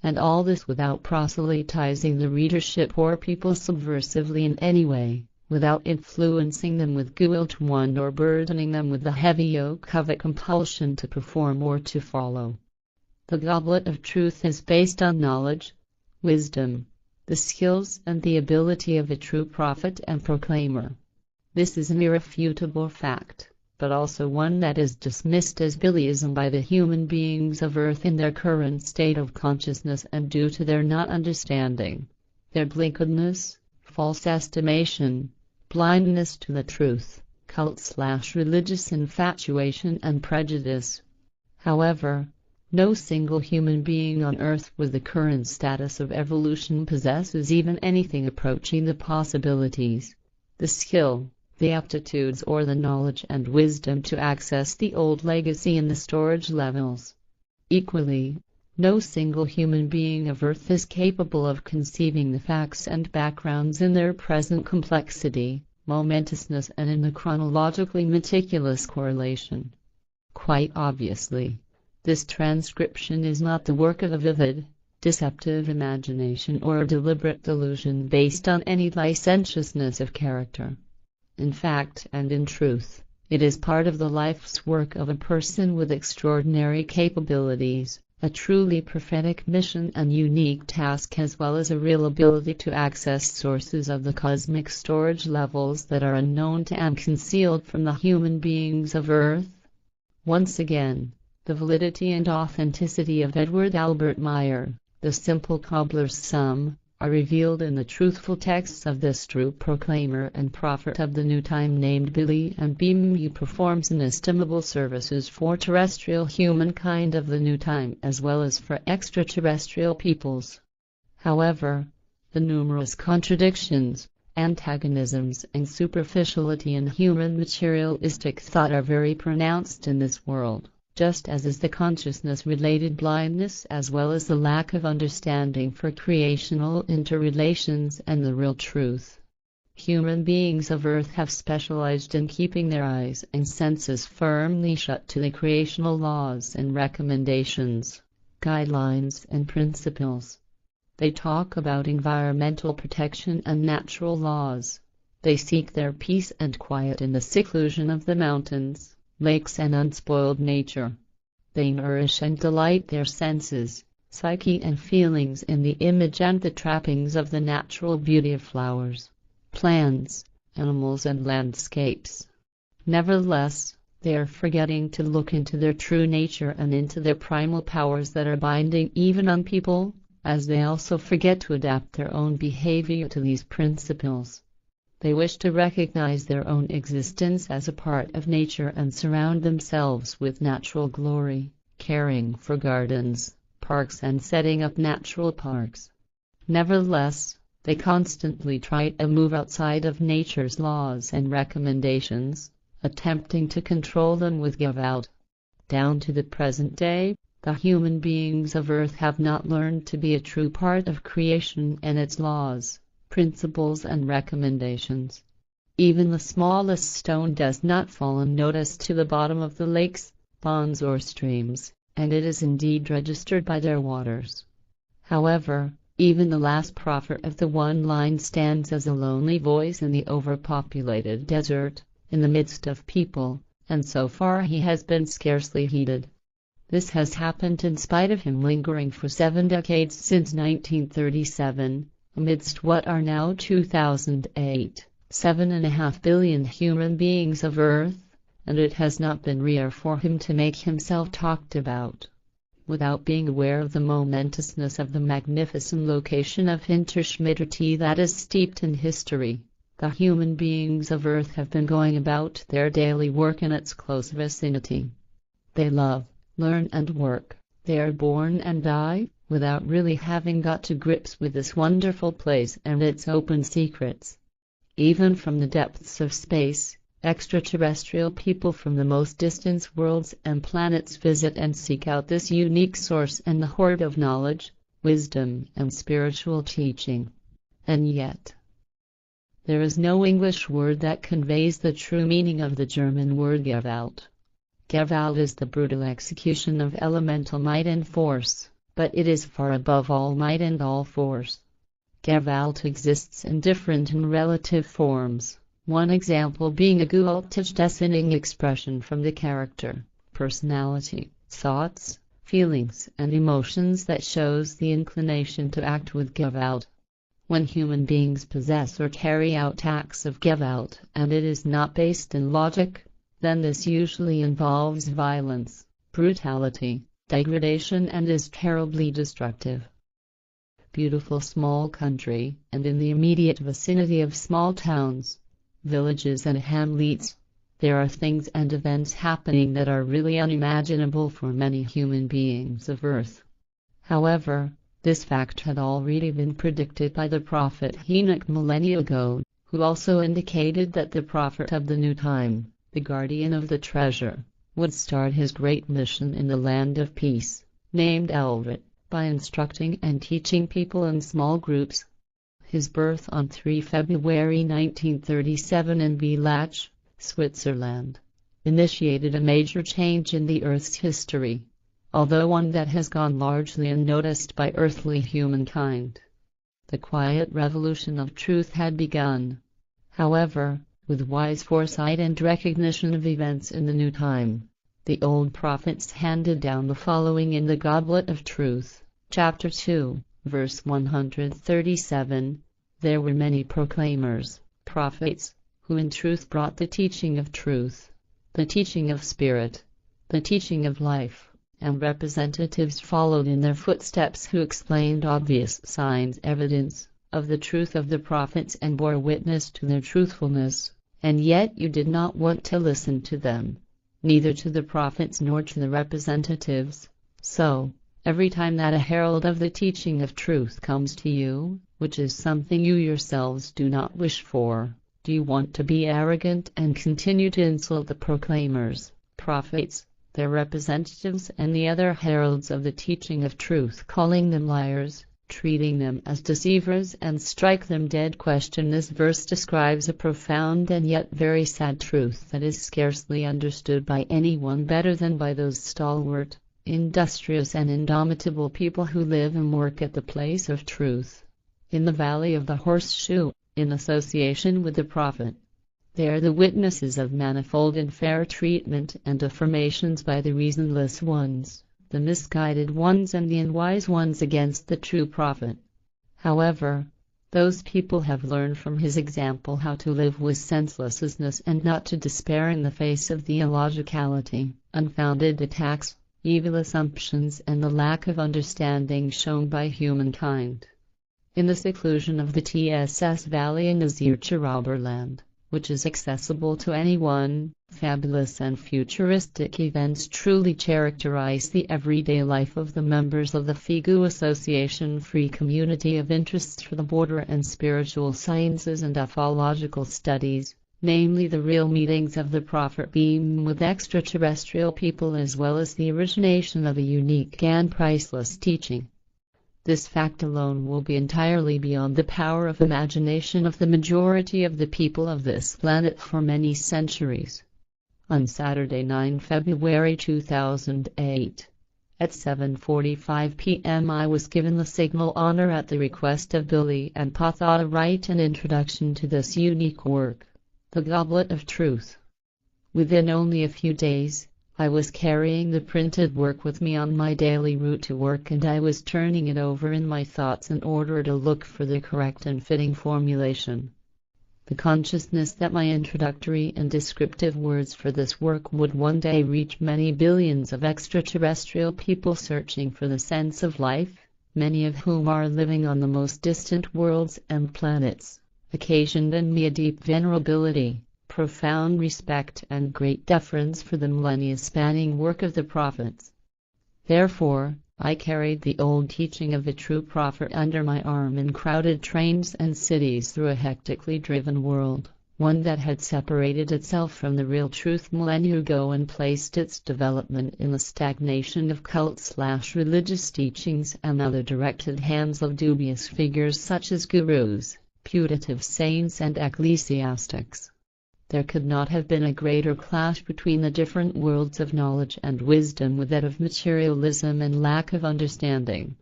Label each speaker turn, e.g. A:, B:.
A: And all this without proselytizing the readership or people subversively in any way, without influencing them with guilt or burdening them with the heavy yoke of a compulsion to perform or to follow. The Goblet of Truth is based on knowledge, wisdom, the skills and the ability of a true prophet and proclaimer. This is an irrefutable fact, but also one that is dismissed as Billyism by the human beings of Earth in their current state of consciousness and due to their not understanding, their blinkedness, false estimation, blindness to the truth, cult/religious infatuation and prejudice. However, no single human being on Earth with the current status of evolution possesses even anything approaching the possibilities, the skill, the aptitudes or the knowledge and wisdom to access the old legacy in the storage levels. Equally, no single human being of Earth is capable of conceiving the facts and backgrounds in their present complexity, momentousness and in the chronologically meticulous correlation. Quite obviously, this transcription is not the work of a vivid, deceptive imagination or a deliberate delusion based on any licentiousness of character. In fact and in truth, it is part of the life's work of a person with extraordinary capabilities, a truly prophetic mission and unique task as well as a real ability to access sources of the cosmic storage levels that are unknown to and concealed from the human beings of Earth. Once again, the validity and authenticity of Eduard Albert Meier, the simple cobbler's sum, are revealed in the truthful texts of this true proclaimer and prophet of the new time named Billy, and who performs inestimable services for terrestrial humankind of the new time as well as for extraterrestrial peoples. However, the numerous contradictions, antagonisms and superficiality in human materialistic thought are very pronounced in this world, just as is the consciousness-related blindness as well as the lack of understanding for creational interrelations and the real truth. Human beings of Earth have specialized in keeping their eyes and senses firmly shut to the creational laws and recommendations, guidelines and principles. They talk about environmental protection and natural laws. They seek their peace and quiet in the seclusion of the mountains, lakes and unspoiled nature. They nourish and delight their senses, psyche and feelings in the image and the trappings of the natural beauty of flowers, plants, animals and landscapes. Nevertheless, they are forgetting to look into their true nature and into their primal powers that are binding even on people, as they also forget to adapt their own behavior to these principles. They wish to recognize their own existence as a part of nature and surround themselves with natural glory, caring for gardens, parks and setting up natural parks. Nevertheless, they constantly try to move outside of nature's laws and recommendations, attempting to control them with give out. Down to the present day, the human beings of Earth have not learned to be a true part of creation and its laws, principles and recommendations. Even the smallest stone does not fall unnoticed to the bottom of the lakes, ponds or streams, and it is indeed registered by their waters. However, even the last prophet of the one line stands as a lonely voice in the overpopulated desert, in the midst of people, and so far he has been scarcely heeded. This has happened in spite of him lingering for 7 decades since 1937, amidst what are now 2008, 7.5 billion human beings of Earth, and it has not been rare for him to make himself talked about. Without being aware of the momentousness of the magnificent location of Hinterschmidt that is steeped in history, the human beings of Earth have been going about their daily work in its close vicinity. They love, learn and work, they are born and die, without really having got to grips with this wonderful place and its open secrets. Even from the depths of space, extraterrestrial people from the most distant worlds and planets visit and seek out this unique source and the hoard of knowledge, wisdom and spiritual teaching. And yet, there is no English word that conveys the true meaning of the German word Gewalt. Gewalt is the brutal execution of elemental might and force, but it is far above all might and all force. Gevalt exists in different and relative forms, one example being a Gultage designating expression from the character, personality, thoughts, feelings and emotions that shows the inclination to act with Gevalt. When human beings possess or carry out acts of Gevalt and it is not based in logic, then this usually involves violence, brutality, degradation and is terribly destructive. Beautiful small country, and in the immediate vicinity of small towns, villages and hamlets, there are things and events happening that are really unimaginable for many human beings of Earth. However, this fact had already been predicted by the prophet Enoch millennia ago, who also indicated that the prophet of the new time, the guardian of the treasure, would start his great mission in the land of peace, named Elvet, by instructing and teaching people in small groups. His birth on 3 February 1937 in Villach, Switzerland, initiated a major change in the Earth's history, although one that has gone largely unnoticed by earthly humankind. The quiet revolution of truth had begun. However, with wise foresight and recognition of events in the new time, the old prophets handed down the following in the Goblet of Truth, chapter 2, verse 137. There were many proclaimers, prophets, who in truth brought the teaching of truth, the teaching of spirit, the teaching of life, and representatives followed in their footsteps who explained obvious signs evidence of the truth of the prophets and bore witness to their truthfulness, and yet you did not want to listen to them, neither to the prophets nor to the representatives. So, every time that a herald of the teaching of truth comes to you, which is something you yourselves do not wish for, do you want to be arrogant and continue to insult the proclaimers, prophets, their representatives and the other heralds of the teaching of truth, calling them liars, treating them as deceivers and strike them dead? This verse describes a profound and yet very sad truth that is scarcely understood by anyone better than by those stalwart, industrious and indomitable people who live and work at the place of truth, in the valley of the horseshoe, in association with the prophet. They are the witnesses of manifold and fair treatment and affirmations by the reasonless ones, the misguided ones and the unwise ones against the true prophet. However, those people have learned from his example how to live with senselessness and not to despair in the face of the illogicality, unfounded attacks, evil assumptions and the lack of understanding shown by humankind. In the seclusion of the TSS Valley in Azir-Charaberland, which is accessible to anyone, fabulous and futuristic events truly characterize the everyday life of the members of the FIGU Association Free Community of Interests for the Border and Spiritual Sciences and Ufological Studies, namely the real meetings of the Prophet being with extraterrestrial people as well as the origination of a unique and priceless teaching. This fact alone will be entirely beyond the power of imagination of the majority of the people of this planet for many centuries. On Saturday 9 February 2008, at 7:45 p.m. I was given the signal honor at the request of Billy and Patha to write an introduction to this unique work, the Goblet of Truth. Within only a few days, I was carrying the printed work with me on my daily route to work and I was turning it over in my thoughts in order to look for the correct and fitting formulation. The consciousness that my introductory and descriptive words for this work would one day reach many billions of extraterrestrial people searching for the sense of life, many of whom are living on the most distant worlds and planets, occasioned in me a deep venerability, profound respect and great deference for the millennia-spanning work of the prophets. Therefore, I carried the old teaching of the true prophet under my arm in crowded trains and cities through a hectically driven world, one that had separated itself from the real truth millennia ago and placed its development in the stagnation of cult/religious teachings and other directed hands of dubious figures such as gurus, putative saints and ecclesiastics. There could not have been a greater clash between the different worlds of knowledge and wisdom with that of materialism and lack of understanding.